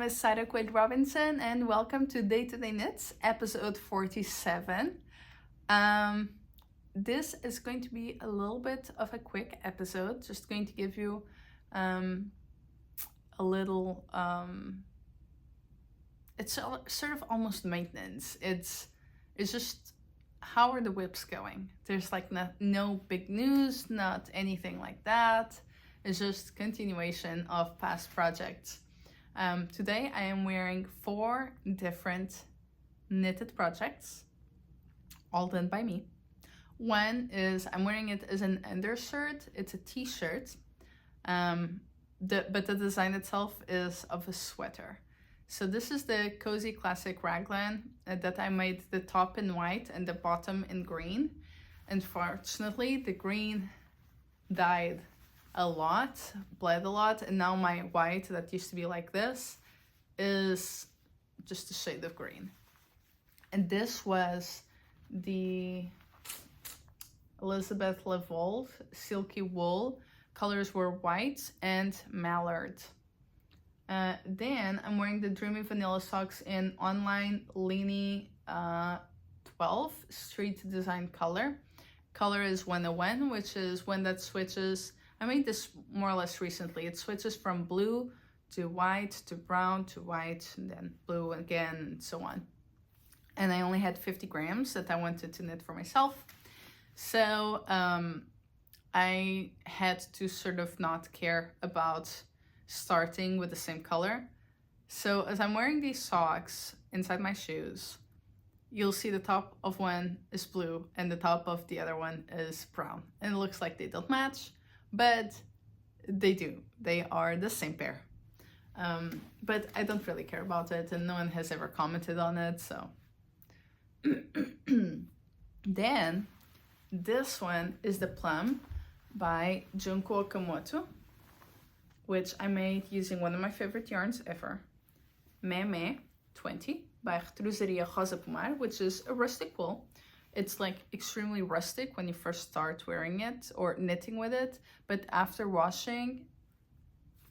is Sara Coelho-Robinson and welcome to Day to Day Knits, episode 47. This is going to be a little bit of a quick episode, just going to give you a little, it's sort of almost maintenance. It's just, how are the whips going? There's like no big news, not anything like that. It's just continuation of past projects. Today I am wearing 4 different knitted projects, all done by me. One is, I'm wearing it as an undershirt. It's a t-shirt, but the design itself is of a sweater. So this is the Cozy Classic Raglan that I made the top in white and the bottom in green. Unfortunately, the green died a lot, bled a lot, and now my white that used to be like this is just a shade of green. And this was the Elsebeth Lavold Silky Wool. Colors were white and Mallard. Then I'm wearing the Dreamy Vanilla Soxx in online Linie 12 Street Design color. Color is 101, which is one that switches. I made this more or less recently. It switches from blue to white to brown to white and then blue again and so on. And I only had 50 grams that I wanted to knit for myself. So I had to sort of not care about starting with the same color. So as I'm wearing these socks inside my shoes, you'll see the top of one is blue and the top of the other one is brown. And it looks like they don't match. But they do. They are the same pair. But I don't really care about it, and no one has ever commented on it, so. Then, this one is the Plum by Junko Okamoto, which I made using one of my favorite yarns ever, Xia My 20 by Retrosaria Rosa Pomar, which is a rustic wool. It's like extremely rustic when you first start wearing it or knitting with it, but after washing,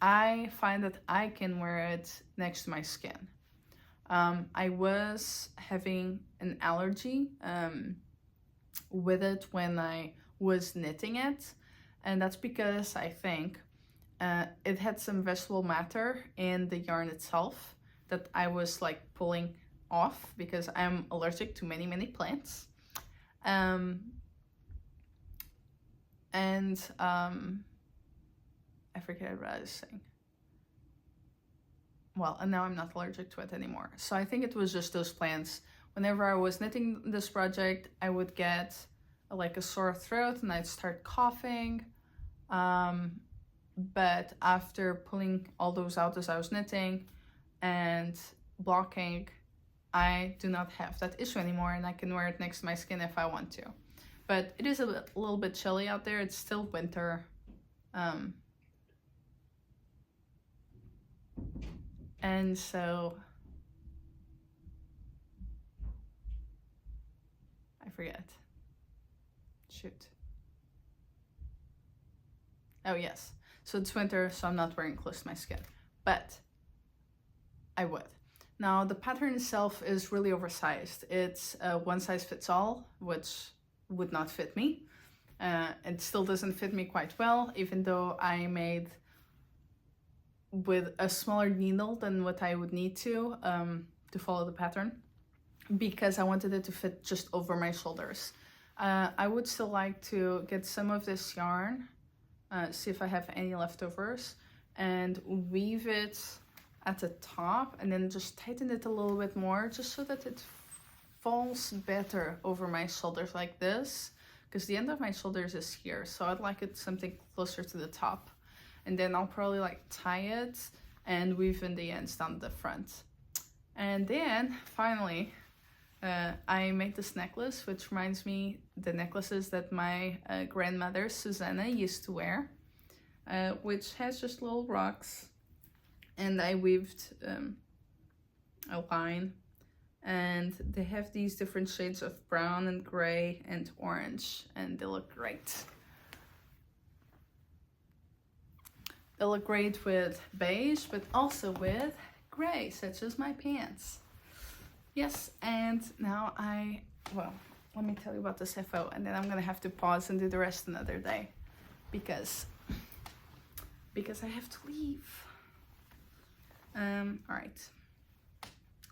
I find that I can wear it next to my skin. I was having an allergy with it when I was knitting it, and that's because I think it had some vegetable matter in the yarn itself that I was like pulling off because I'm allergic to many plants. I forget what I was saying. Well, and now I'm not allergic to it anymore. So I think it was just those plants. Whenever I was knitting this project, I would get like a sore throat and I'd start coughing. But after pulling all those out as I was knitting and blocking, I do not have that issue anymore and I can wear it next to my skin if I want to. But it is a little bit chilly out there. It's still winter. And so I forget. Shoot. Oh yes. So it's winter, so I'm not wearing close to my skin. But I would. Now, the pattern itself is really oversized. It's one size fits all, which would not fit me. It still doesn't fit me quite well, even though I made with a smaller needle than what I would need to follow the pattern, because I wanted it to fit just over my shoulders. I would still like to get some of this yarn, see if I have any leftovers, and weave it at the top and then just tighten it a little bit more just so that it falls better over my shoulders like this, because the end of my shoulders is here, so I'd like it something closer to the top. And then I'll probably like tie it and weave in the ends down the front. And then finally I made this necklace, which reminds me the necklaces that my grandmother Susanna used to wear, which has just little rocks. And I weaved a line, and they have these different shades of brown and gray and orange, and they look great. They look great with beige, but also with gray, such as my pants. Yes, and now well, let me tell you about this FO, and then I'm gonna have to pause and do the rest another day because I have to leave. All right,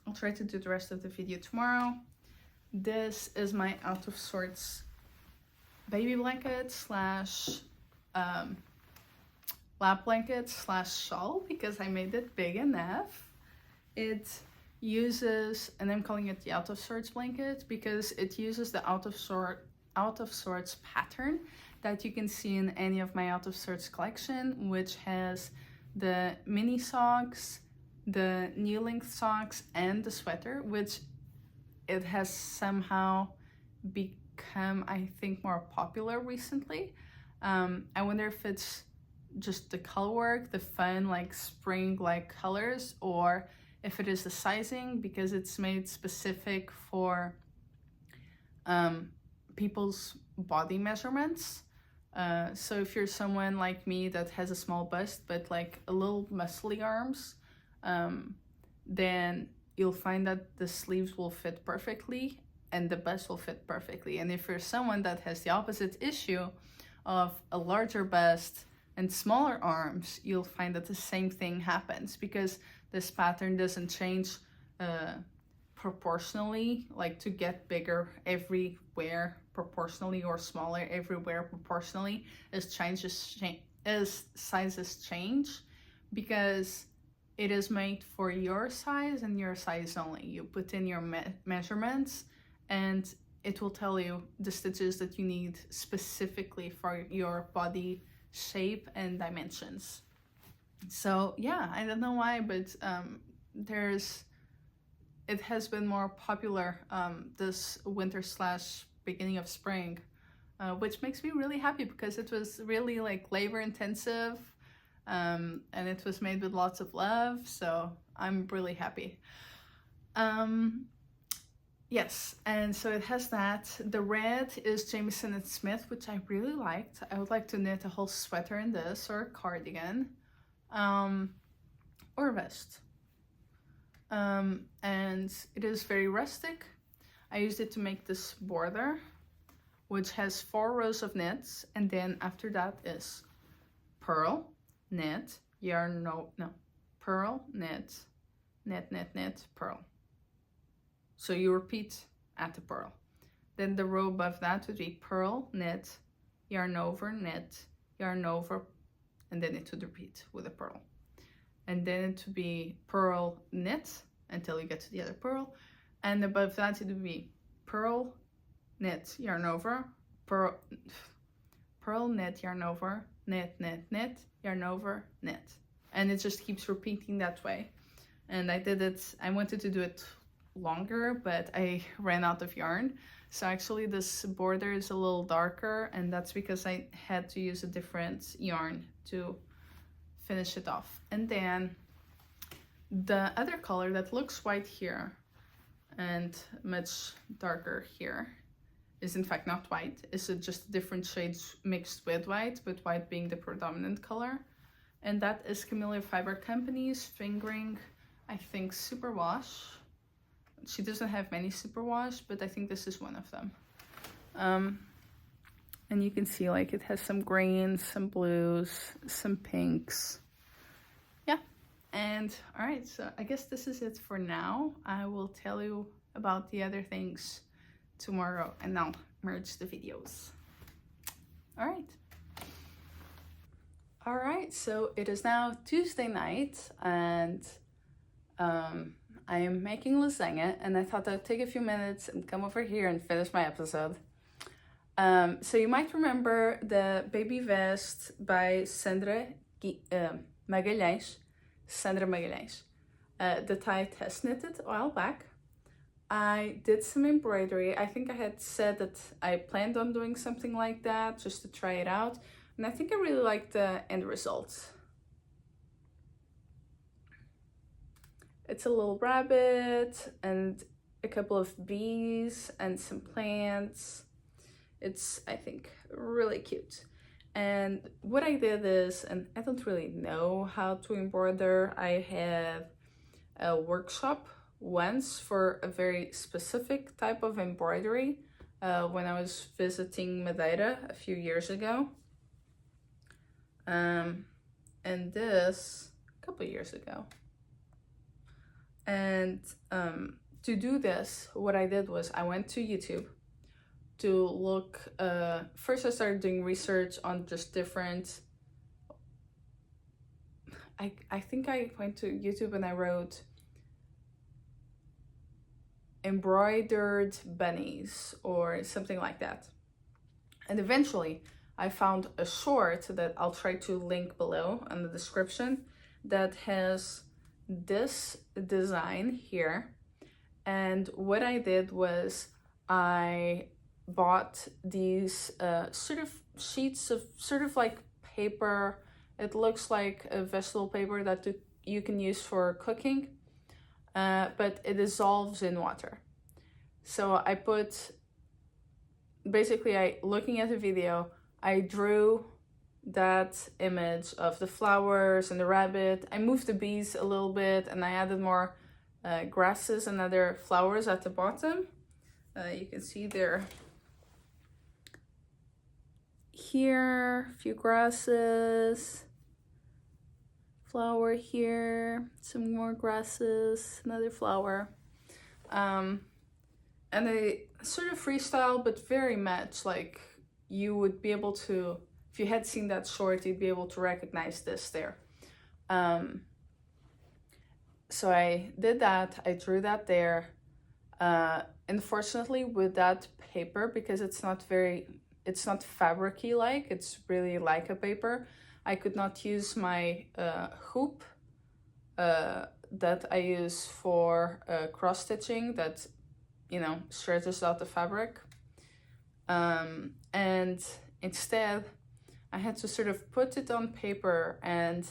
I'll try to do the rest of the video tomorrow. This is my out of sorts baby blanket slash lap blanket slash shawl because I made it big enough. It uses, and I'm calling it the out of sorts blanket because it uses the out of sorts pattern that you can see in any of my out of sorts collection, which has the mini socks, the knee length socks, and the sweater, which it has somehow become, I think, more popular recently. I wonder if it's just the color work, the fun like spring like colors, or if it is the sizing, because it's made specific for people's body measurements. So if you're someone like me that has a small bust but like a little muscly arms, then you'll find that the sleeves will fit perfectly and the bust will fit perfectly. And if you're someone that has the opposite issue of a larger bust and smaller arms, you'll find that the same thing happens because this pattern doesn't change proportionally, like to get bigger everywhere proportionally or smaller everywhere proportionally as sizes change, because it is made for your size and your size only. You put in your measurements and it will tell you the stitches that you need specifically for your body shape and dimensions. So yeah, I don't know why, but it has been more popular this winter slash beginning of spring, which makes me really happy because it was really like labor intensive, and it was made with lots of love, so I'm really happy. Yes, and so it has that. The red is Jamieson and Smith, which I really liked. I would like to knit a whole sweater in this, or a cardigan, or a vest. And it is very rustic. I used it to make this border, which has 4 rows of knits, and then after that is purl, knit, yarn, purl, knit, knit, knit, knit, purl. So you repeat at the purl. Then the row above that would be purl, knit, yarn over, knit, yarn over, and then it would repeat with a purl. And then it would be purl, knit until you get to the other purl. And above that it would be purl, knit, yarn over, purl, knit, yarn over, knit, knit, knit, yarn over, knit. And it just keeps repeating that way. And I wanted to do it longer, but I ran out of yarn. So actually this border is a little darker, and that's because I had to use a different yarn to finish it off. And then the other color that looks white here and much darker here is in fact not white. It's just different shades mixed with white, but white being the predominant color. And that is Camellia Fiber Company's Fingering, I think, Superwash. She doesn't have many superwash, but I think this is one of them. And you can see like it has some greens, some blues, some pinks. Yeah, and all right, so I guess this is it for now. I will tell you about the other things tomorrow, and I'll merge the videos. All right, so it is now Tuesday night, and I am making lasagna, and I thought I'd take a few minutes and come over here and finish my episode. So you might remember the baby vest by Sandra Magalhães. That I test knitted a while back. I did some embroidery. I think I had said that I planned on doing something like that just to try it out, and I think I really liked the end result. It's a little rabbit and a couple of bees and some plants. It's, I think, really cute. And what I did is, and I don't really know how to embroider, I have a workshop once for a very specific type of embroidery when I was visiting Madeira a few years ago. And this a couple years ago. And to do this, what I did was I went to YouTube to look. First I started doing research on just different, I think I went to YouTube and I wrote embroidered bunnies or something like that. And eventually I found a short that I'll try to link below in the description that has this design here. And what I did was I bought these sort of sheets of sort of like paper. It looks like a vegetable paper that you can use for cooking, but it dissolves in water. So I put, basically looking at the video, I drew that image of the flowers and the rabbit. I moved the bees a little bit and I added more grasses and other flowers at the bottom. You can see there here, a few grasses, flower here, some more grasses, another flower. And I sort of freestyle, but very much like you would be able to, if you had seen that short, you'd be able to recognize this there. So I did that, I drew that there. Unfortunately with that paper, because it's not fabric-y like, it's really like a paper, I could not use my hoop that I use for cross stitching that, you know, stretches out the fabric. And instead I had to sort of put it on paper and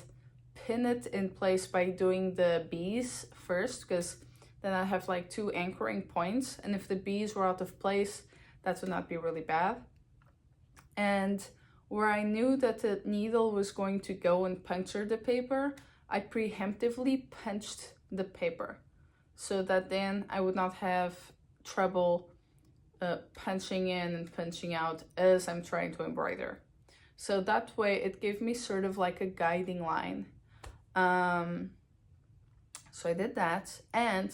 pin it in place by doing the bees first, because then I have like 2 anchoring points, and if the bees were out of place, that would not be really bad. And where I knew that the needle was going to go and puncture the paper, I preemptively punched the paper so that then I would not have trouble punching in and punching out as I'm trying to embroider. So that way it gave me sort of like a guiding line. So I did that, and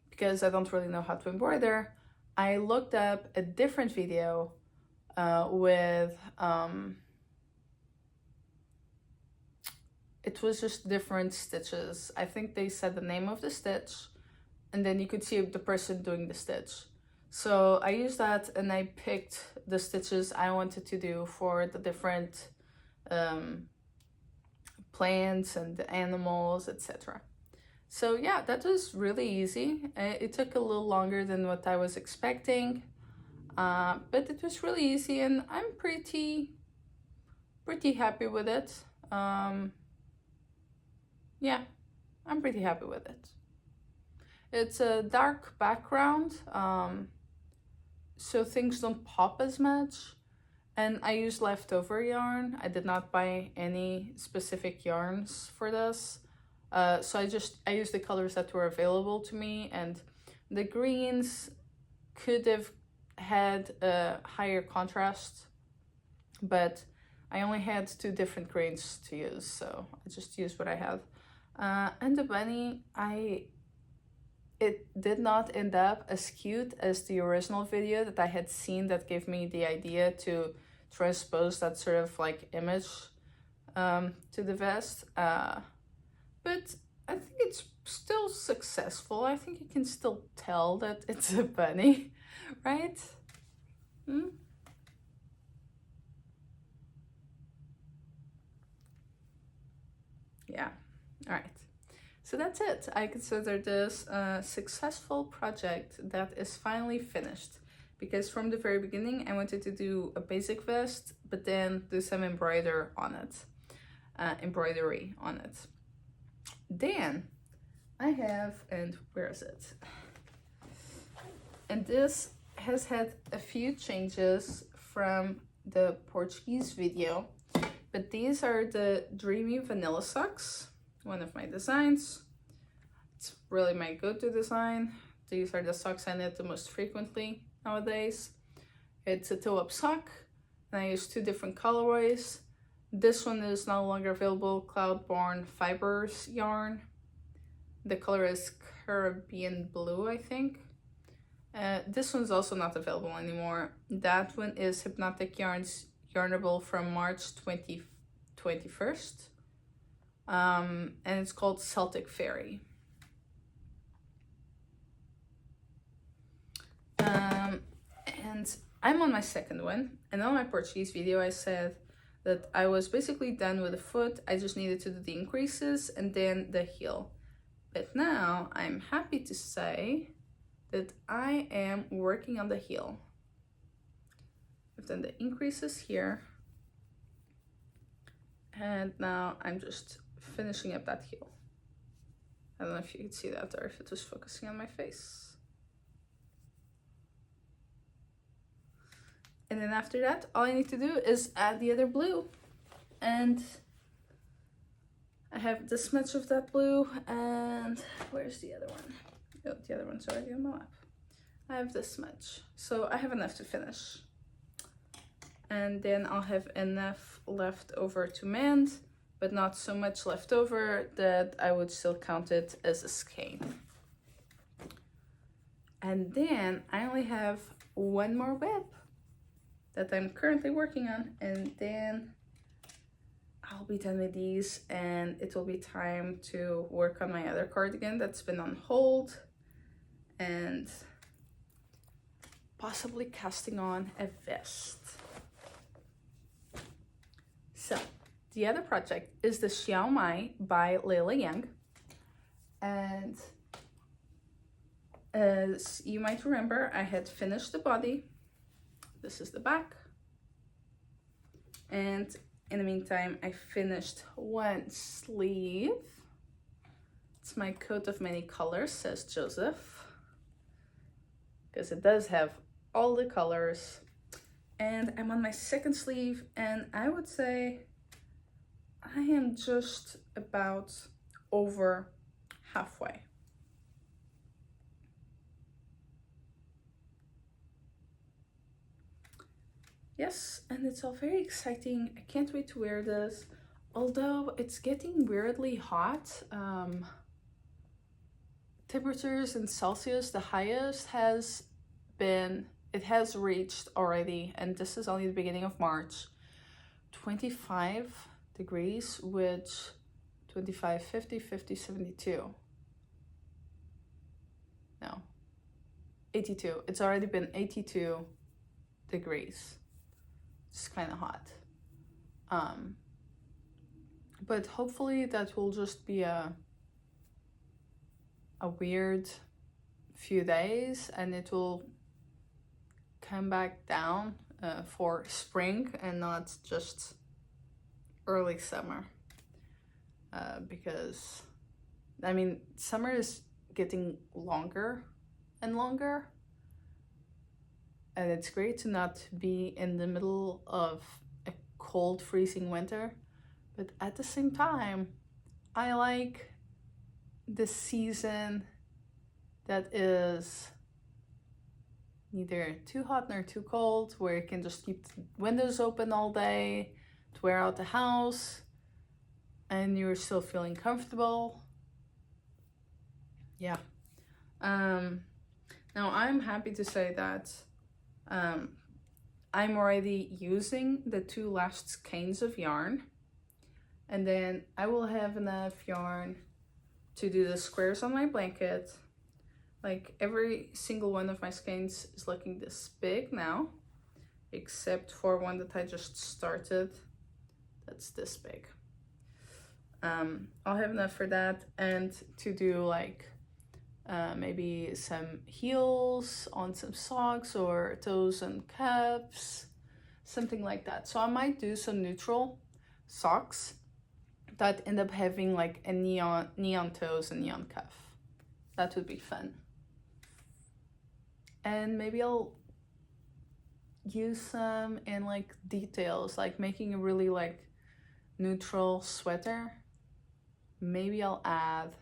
because I don't really know how to embroider, I looked up a different video with it was just different stitches. I think they said the name of the stitch and then you could see the person doing the stitch. So I used that and I picked the stitches I wanted to do for the different plants and the animals, etc. So yeah, that was really easy. It took a little longer than what I was expecting, but it was really easy and I'm pretty happy with it. Yeah, I'm pretty happy with it. It's a dark background, so things don't pop as much. And I used leftover yarn. I did not buy any specific yarns for this. So I used the colors that were available to me, and the greens could have had a higher contrast, but I only had 2 different greens to use, so I just used what I had. And the bunny, it did not end up as cute as the original video that I had seen that gave me the idea to transpose that sort of like image to the vest. But I think it's still successful. I think you can still tell that it's a bunny, right? Yeah, all right. So that's it. I consider this a successful project that is finally finished, because from the very beginning I wanted to do a basic vest, but then do some embroidery on it. Then I have, and where is it? And this has had a few changes from the Portuguese video, but these are the Dreamy vanilla socks, one of my designs. It's really my go-to design. These are the socks I knit the most frequently nowadays. It's a toe-up sock, and I use 2 different colorways. This one is no longer available, Cloud-Born Fibers yarn. The color is Caribbean Blue, I think. This one's also not available anymore. That one is Hypnotic Yarns Yarnable from March 2021. And it's called Celtic Faerie. And I'm on my second one, and on my Portuguese video I said that I was basically done with the foot. I just needed to do the increases and then the heel. But now I'm happy to say that I am working on the heel. I've done the increases here, and now I'm just finishing up that heel. I don't know if you could see that or if it was focusing on my face. And then after that, all I need to do is add the other blue. And I have this much of that blue, and where's the other one? Oh, the other one's already on my lap. I have this much, so I have enough to finish. And then I'll have enough left over to mend, but not so much left over that I would still count it as a skein. And then I only have one more web that I'm currently working on, and then I'll be done with these, and it will be time to work on my other cardigan that's been on hold, and possibly casting on a vest. So the other project is the Xia My by Layla Young, and as you might remember, I had finished the body. This is the back, and in the meantime I finished one sleeve. It's my coat of many colors, says Joseph, because it does have all the colors. And I'm on my second sleeve, and I would say I am just about over halfway. Yes, and it's all very exciting. I can't wait to wear this. Although it's getting weirdly hot. Temperatures in Celsius, the highest has reached already, and this is only the beginning of March, 25 degrees, which 25, 50, 50, 72. No, 82. It's already been 82 degrees. It's kind of hot. But hopefully that will just be a weird few days, and it will come back down for spring and not just early summer. Because, I mean, summer is getting longer and longer. And it's great to not be in the middle of a cold, freezing winter. But at the same time, I like the season that is neither too hot nor too cold, where you can just keep the windows open all day to wear out the house, and you're still feeling comfortable. Yeah. Now I'm happy to say that I'm already using the 2 last skeins of yarn, and then I will have enough yarn to do the squares on my blanket. Like, every single one of my skeins is looking this big now, except for one that I just started. That's this big. I'll have enough for that, and to do like maybe some heels on some socks or toes and cuffs, something like that. So I might do some neutral socks that end up having like a neon toes and neon cuff. That would be fun. And maybe I'll use some in like details, like making a really like neutral sweater. Maybe I'll add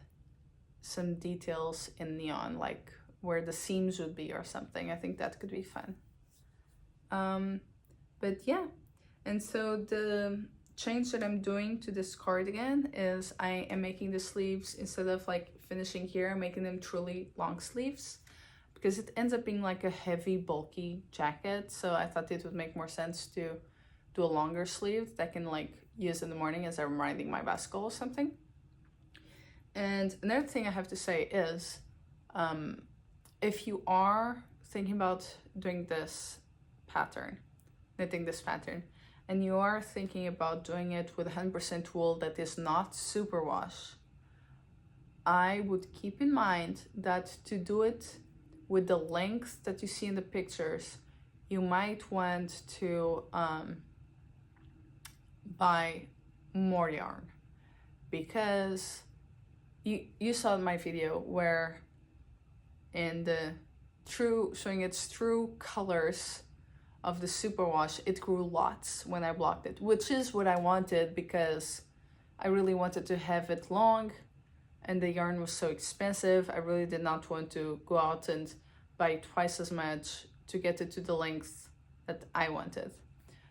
some details in neon, like where the seams would be or something. I think that could be fun. But yeah, and so the change that I'm doing to this cardigan is I am making the sleeves, instead of like finishing here, I'm making them truly long sleeves, because it ends up being like a heavy, bulky jacket. So I thought it would make more sense to do a longer sleeve that I can like use in the morning as I'm riding my bicycle or something. And another thing I have to say is, if you are thinking about doing this pattern, knitting this pattern, and you are thinking about doing it with 100% wool that is not superwash, I would keep in mind that to do it with the length that you see in the pictures, you might want to buy more yarn, because you saw in my video where in the showing its true colors of the superwash, it grew lots when I blocked it, which is what I wanted, because I really wanted to have it long and the yarn was so expensive. I really did not want to go out and buy twice as much to get it to the length that I wanted.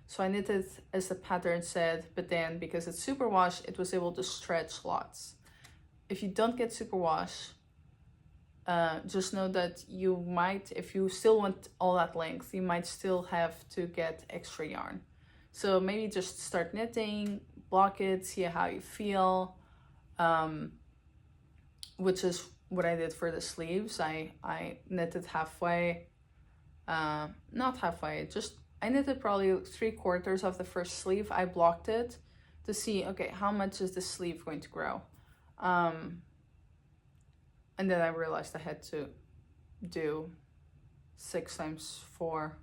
So I knitted as the pattern said, but then because it's superwash, it was able to stretch lots. If you don't get superwash, just know that you might, if you still want all that length, you might still have to get extra yarn. So maybe just start knitting, block it, see how you feel, which is what I did for the sleeves. I knitted halfway, not halfway, just I knitted probably 3/4 of the first sleeve. I blocked it to see, okay, how much is the sleeve going to grow? And then I realized I had to do 6 times 4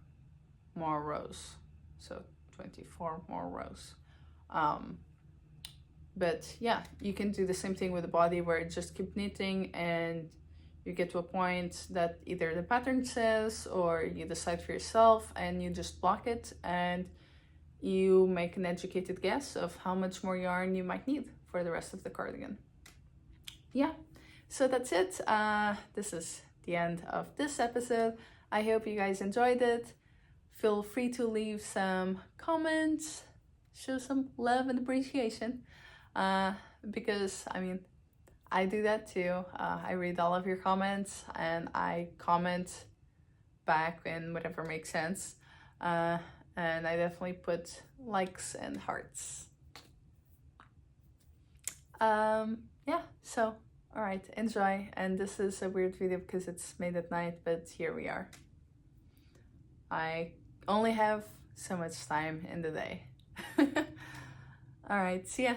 more rows, so 24 more rows. But yeah, you can do the same thing with the body, where you just keep knitting and you get to a point that either the pattern says or you decide for yourself, and you just block it and you make an educated guess of how much more yarn you might need for the rest of the cardigan. Yeah, so that's it. This is the end of this episode. I hope you guys enjoyed it. Feel free to leave some comments, show some love and appreciation, because I mean, I do that too. I read all of your comments and I comment back in whatever makes sense. And I definitely put likes and hearts. Yeah, so all right, enjoy. And this is a weird video because it's made at night, but here we are. I only have so much time in the day. All right, see ya.